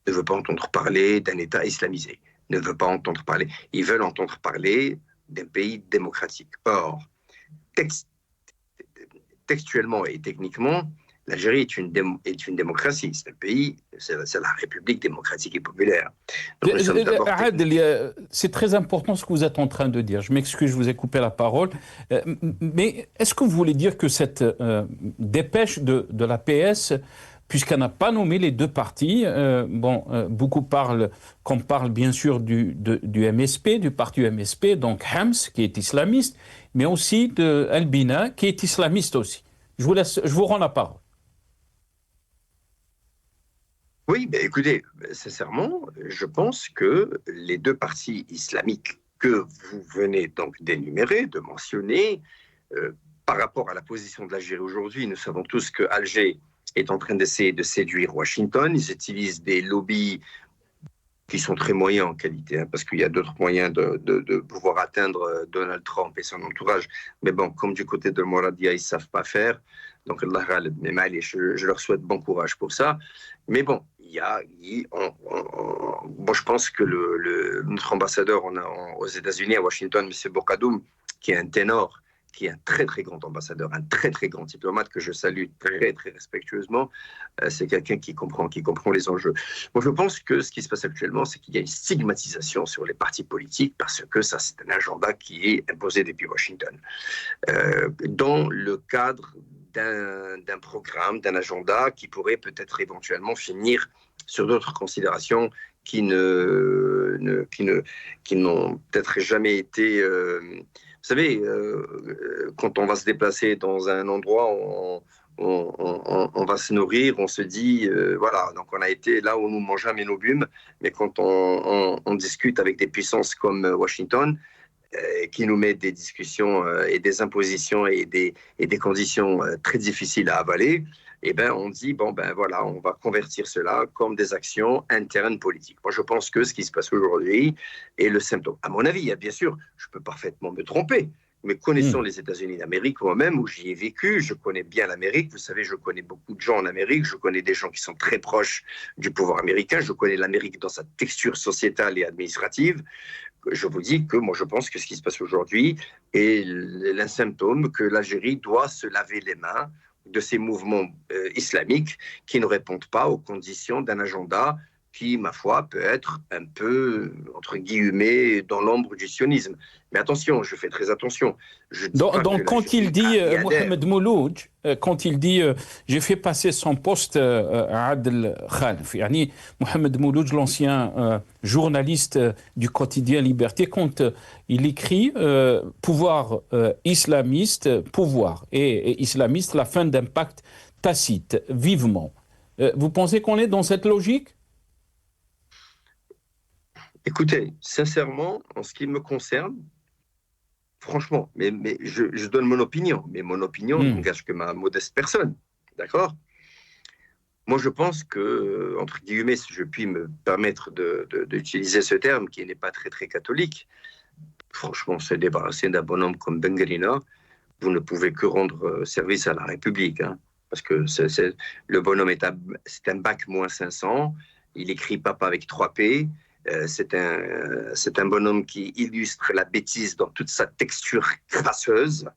Speaker 2: ne veut pas entendre parler d'un État islamisé, ne veut pas entendre parler. Ils veulent entendre parler d'un pays démocratique. Or, textuellement et techniquement, l'Algérie est une démocratie. C'est un pays, c'est la République démocratique et populaire.
Speaker 1: C'est très important ce que vous êtes en train de dire. Je m'excuse, je vous ai coupé la parole. Mais est-ce que vous voulez dire que cette dépêche de la PS, puisqu'elle n'a pas nommé les deux partis, beaucoup parlent, qu'on parle bien sûr du MSP, du parti MSP, donc Hams, qui est islamiste, mais aussi de Elbina, qui est islamiste aussi. Je vous rends la parole.
Speaker 2: Oui, ben écoutez, sincèrement, je pense que les deux partis islamiques que vous venez donc d'énumérer, de mentionner, par rapport à la position de l'Algérie aujourd'hui, nous savons tous que Alger est en train d'essayer de séduire Washington. Ils utilisent des lobbies qui sont très moyens en qualité, hein, parce qu'il y a d'autres moyens de pouvoir atteindre Donald Trump et son entourage. Mais bon, comme du côté de Mouradia, ils ne savent pas faire. Donc, je leur souhaite bon courage pour ça. Mais bon, je pense que notre ambassadeur aux États-Unis, à Washington, M. Bourkadoum, qui est un ténor, qui est un très très grand ambassadeur, un très très grand diplomate que je salue très très respectueusement, c'est quelqu'un qui comprend les enjeux. Moi, je pense que ce qui se passe actuellement, c'est qu'il y a une stigmatisation sur les partis politiques parce que ça, c'est un agenda qui est imposé depuis Washington. Dans le cadre d'un programme, d'un agenda qui pourrait peut-être éventuellement finir sur d'autres considérations qui n'ont peut-être jamais été... Vous savez, quand on va se déplacer dans un endroit, on va se nourrir, on se dit, voilà, donc on a été là où nous mangeons et nous bûmes, mais quand on discute avec des puissances comme Washington, qui nous met des discussions et des impositions et des conditions très difficiles à avaler, eh ben, on dit, bon, ben voilà, on va convertir cela comme des actions internes politiques. Moi, je pense que ce qui se passe aujourd'hui est le symptôme. À mon avis, bien sûr, je peux parfaitement me tromper, mais connaissant les États-Unis d'Amérique moi-même, où j'y ai vécu, je connais bien l'Amérique. Vous savez, je connais beaucoup de gens en Amérique, je connais des gens qui sont très proches du pouvoir américain, je connais l'Amérique dans sa texture sociétale et administrative. Je vous dis que moi, je pense que ce qui se passe aujourd'hui est un symptôme que l'Algérie doit se laver les mains de ces mouvements islamiques qui ne répondent pas aux conditions d'un agenda qui, ma foi, peut être un peu, entre guillemets, dans l'ombre du sionisme. Mais attention, je fais très attention. Je dis pas
Speaker 1: Donc
Speaker 2: que
Speaker 1: quand il dit, Mohamed Mouloudj, quand il dit j'ai fait passer son poste à Adel Khalf, yani Mohamed Mouloudj, l'ancien journaliste du quotidien Liberté, quand il écrit pouvoir islamiste, pouvoir et islamiste, la fin d'un pacte tacite, vivement. Vous pensez qu'on est dans cette logique?
Speaker 2: Écoutez, sincèrement, en ce qui me concerne, franchement, mais je donne mon opinion, mais mon opinion n'engage que ma modeste personne, d'accord? Moi, je pense que, entre guillemets, si je puis me permettre d'utiliser ce terme qui n'est pas très, très catholique, franchement, se débarrasser d'un bonhomme comme Bengerina, vous ne pouvez que rendre service à la République, hein, parce que le bonhomme c'est un bac moins 500, il écrit papa avec 3 P, c'est un bonhomme qui illustre la bêtise dans toute sa texture crasseuse.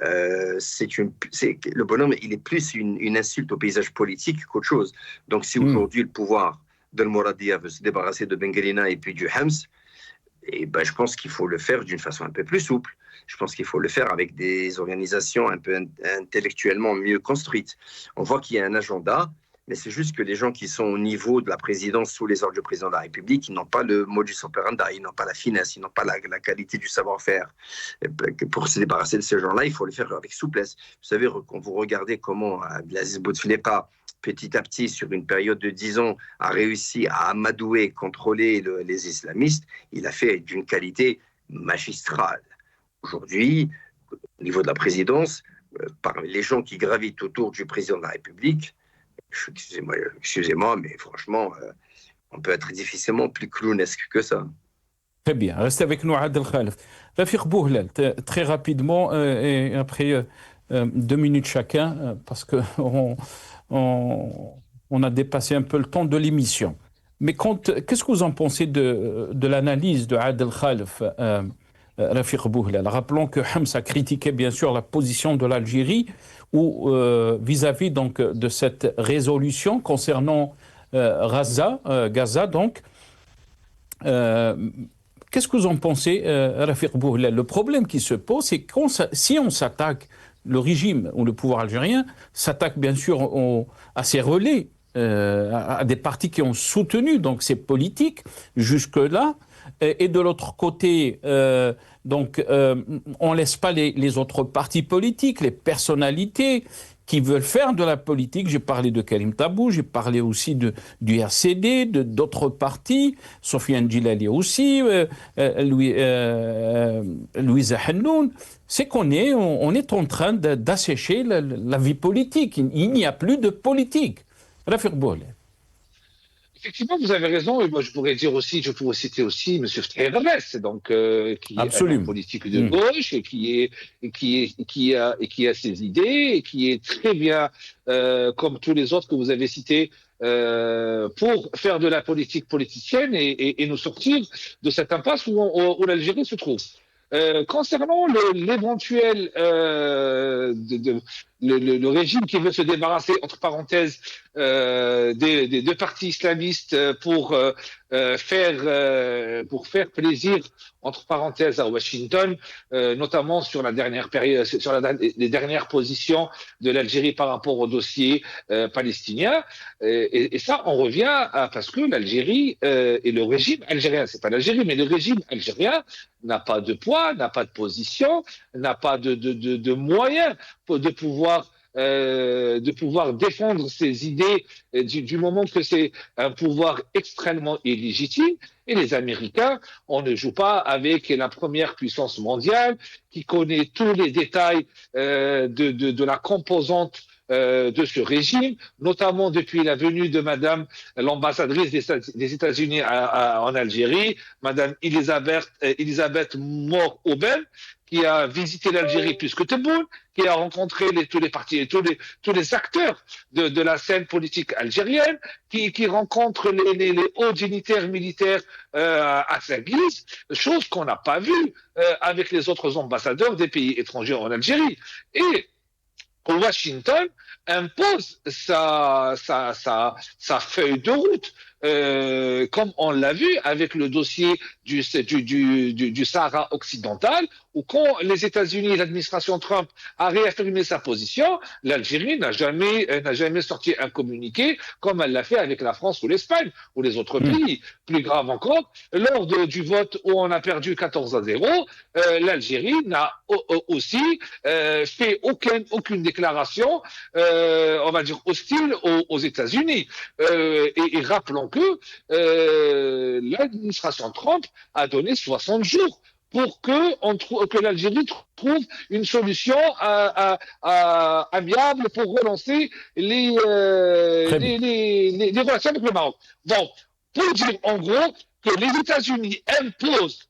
Speaker 2: Le bonhomme, il est plus une insulte au paysage politique qu'autre chose. Donc, si aujourd'hui le pouvoir de Mouradia veut se débarrasser de Bengerina et puis du Hems, et ben, je pense qu'il faut le faire d'une façon un peu plus souple. Je pense qu'il faut le faire avec des organisations un peu intellectuellement mieux construites. On voit qu'il y a un agenda, mais c'est juste que les gens qui sont au niveau de la présidence sous les ordres du président de la République, ils n'ont pas le modus operandi, ils n'ont pas la finesse, ils n'ont pas la qualité du savoir-faire. Pour se débarrasser de ces gens-là, il faut le faire avec souplesse. Vous savez, quand vous regardez comment Abdelaziz Bouteflika, petit à petit, sur une période de 10 ans, a réussi à amadouer, contrôler les islamistes, il a fait d'une qualité magistrale. Aujourd'hui, au niveau de la présidence, parmi les gens qui gravitent autour du président de la République, excusez-moi, mais franchement, on peut être difficilement plus clownesque que ça.
Speaker 1: Très bien. Restez avec nous, Adel Khalf. Rafiq Bouhlal, très rapidement, et après 2 minutes chacun, parce qu'on a dépassé un peu le temps de l'émission. Mais qu'est-ce que vous en pensez de l'analyse de Adel Khalf, Rafiq Bouhlal? Rappelons que Hems a critiqué bien sûr la position de l'Algérie ou vis-à-vis donc de cette résolution concernant Gaza donc. Qu'est-ce que vous en pensez, Rafiq Bouhlal? Le problème qui se pose, c'est que si on s'attaque, le régime ou le pouvoir algérien s'attaque bien sûr à ses relais, à des partis qui ont soutenu donc ces politiques jusque-là, et de l'autre côté, on ne laisse pas les autres partis politiques, les personnalités qui veulent faire de la politique. J'ai parlé de Karim Tabou, j'ai parlé aussi du RCD, d'autres partis, Sofiane Djilali aussi, Louisa Hennoun. C'est qu'on est en train d'assécher la vie politique. Il n'y a plus de politique. Rafiq Bouhlal.
Speaker 3: Effectivement, vous avez raison. Et moi, je pourrais citer aussi M. Ftahir, donc qui est un politique de gauche et qui a ses idées et qui est très bien, comme tous les autres que vous avez cités, pour faire de la politique politicienne et nous sortir de cette impasse où l'Algérie se trouve. Concernant l'éventuel le régime qui veut se débarrasser, entre parenthèses, des 2 partis islamistes pour faire plaisir, entre parenthèses, à Washington, notamment sur la dernière période, sur les dernières positions de l'Algérie par rapport au dossier palestinien. Et ça, on revient parce que l'Algérie et le régime algérien, c'est pas l'Algérie, mais le régime algérien n'a pas de poids, n'a pas de position, n'a pas de moyens de pouvoir défendre ses idées du moment que c'est un pouvoir extrêmement illégitime. Et les Américains, on ne joue pas avec la première puissance mondiale qui connaît tous les détails de la composante de ce régime, notamment depuis la venue de Madame l'ambassadrice des États-Unis en Algérie, Madame Elisabeth Moore-Aubin, qui a visité l'Algérie plus que Tebboune, qui a rencontré tous les partis, tous les acteurs de la scène politique algérienne, qui rencontre les hauts dignitaires militaires à sa guise, chose qu'on n'a pas vue avec les autres ambassadeurs des pays étrangers en Algérie. Et Washington impose sa feuille de route. Comme on l'a vu avec le dossier du Sahara occidental, où quand les États-Unis, l'administration Trump a réaffirmé sa position, l'Algérie n'a jamais sorti un communiqué comme elle l'a fait avec la France ou l'Espagne ou les autres pays. Plus grave encore, lors du vote où on a perdu 14-0, l'Algérie n'a aussi fait aucune déclaration, on va dire hostile aux États-Unis. Et rappelons que l'administration Trump a donné 60 jours pour que l'Algérie trouve une solution amiable pour relancer les relations avec le Maroc. Donc, pour dire en gros que les États-Unis imposent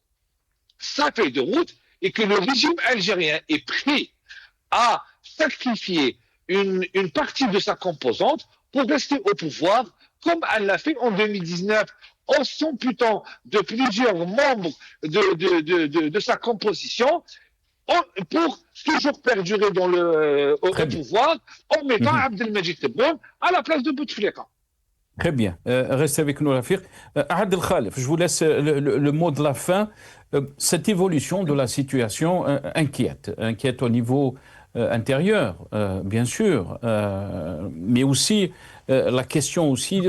Speaker 3: sa feuille de route et que le régime algérien est prêt à sacrifier une partie de sa composante pour rester au pouvoir, comme elle l'a fait en 2019, en s'amputant de plusieurs membres de sa composition, pour toujours perdurer au pouvoir, en mettant Abdelmajid Tebboune à la place de Bouteflika.
Speaker 1: Très bien. Restez avec nous, Rafik. Adel Khalef, je vous laisse le mot de la fin. Cette évolution de la situation inquiète au niveau intérieur, bien sûr, mais aussi la question aussi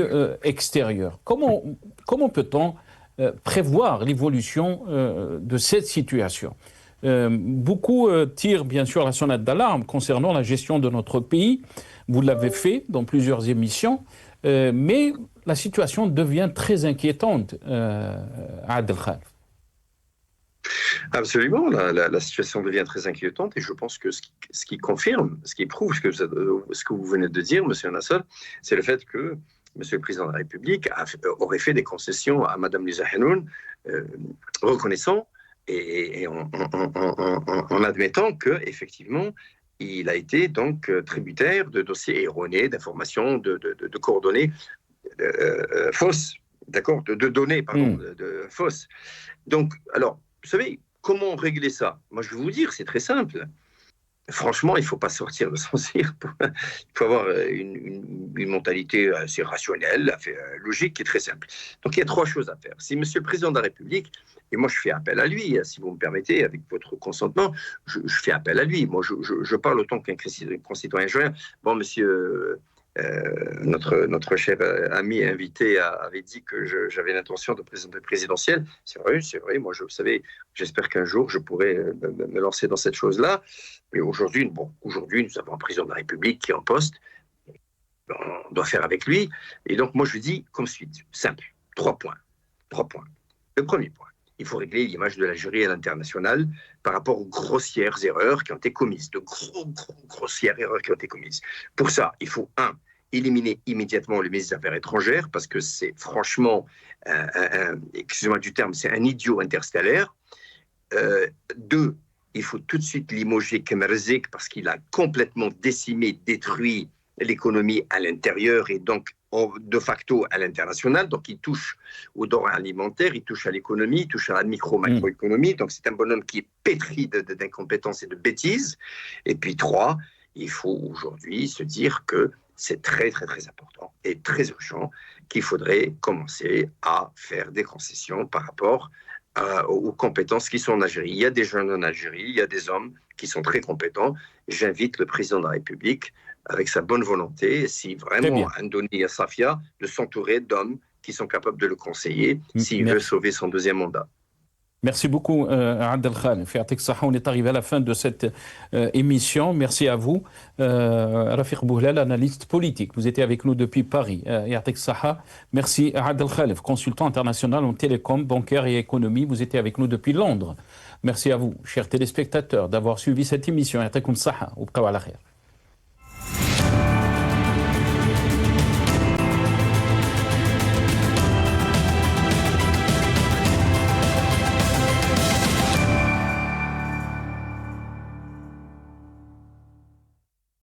Speaker 1: extérieure. Comment peut-on prévoir l'évolution de cette situation? Beaucoup tirent bien sûr la sonnette d'alarme concernant la gestion de notre pays. Vous l'avez fait dans plusieurs émissions, mais la situation devient très inquiétante, Adel Khalef.
Speaker 2: Absolument, la situation devient très inquiétante et je pense que ce qui confirme, ce qui prouve ce que vous venez de dire, M. Nasser, c'est le fait que M. le Président de la République aurait fait des concessions à Mme Lisa Hanoun, reconnaissant et en admettant qu'effectivement, il a été donc tributaire de dossiers erronés, d'informations, de coordonnées fausses, d'accord, de données, pardon, de fausses. Donc, alors, vous savez, comment régler ça? Moi, je vais vous dire, c'est très simple. Franchement, il ne faut pas sortir de son cirque. Il faut avoir une mentalité assez rationnelle, assez logique et très simple. Donc, il y a trois choses à faire. Si M. le Président de la République, et moi je fais appel à lui, si vous me permettez, avec votre consentement, je fais appel à lui. Moi, je parle autant qu'un concitoyen joint. Bon, monsieur... notre cher ami invité avait dit que j'avais l'intention de présenter présidentielle. C'est vrai. Moi, vous savez, j'espère qu'un jour je pourrai me lancer dans cette chose-là. Mais aujourd'hui, nous avons un président de la République qui est en poste. On doit faire avec lui. Et donc, moi, je dis comme suite, simple, 3 points. Le premier point, il faut régler l'image de l'Algérie à l'international par rapport aux grossières erreurs qui ont été commises, grossières erreurs qui ont été commises. Pour ça, il faut, éliminer immédiatement le ministre des Affaires étrangères, parce que c'est franchement, excusez-moi du terme, c'est un idiot interstellaire. 2, il faut tout de suite limoger Kemerzik, parce qu'il a complètement décimé, détruit l'économie à l'intérieur et donc de facto à l'international. Donc il touche aux denrées alimentaires, il touche à l'économie, il touche à la macroéconomie. Donc c'est un bonhomme qui est pétri d'incompétences et de bêtises. Et puis 3, il faut aujourd'hui se dire que c'est très important et très urgent qu'il faudrait commencer à faire des concessions par rapport aux compétences qui sont en Algérie. Il y a des jeunes en Algérie, il y a des hommes qui sont très compétents. J'invite le président de la République, avec sa bonne volonté, si vraiment Andoni Safia, de s'entourer d'hommes qui sont capables de le conseiller s'il veut sauver son deuxième mandat.
Speaker 1: Merci beaucoup, Adel Khalef. On est arrivé à la fin de cette émission. Merci à vous. Rafik Bouhlal, analyste politique. Vous étiez avec nous depuis Paris. Merci, Adel Khalef, consultant international en télécom, bancaire et économie. Vous étiez avec nous depuis Londres. Merci à vous, chers téléspectateurs, d'avoir suivi cette émission. Ya'takoum saha, ou bqaw ala khair.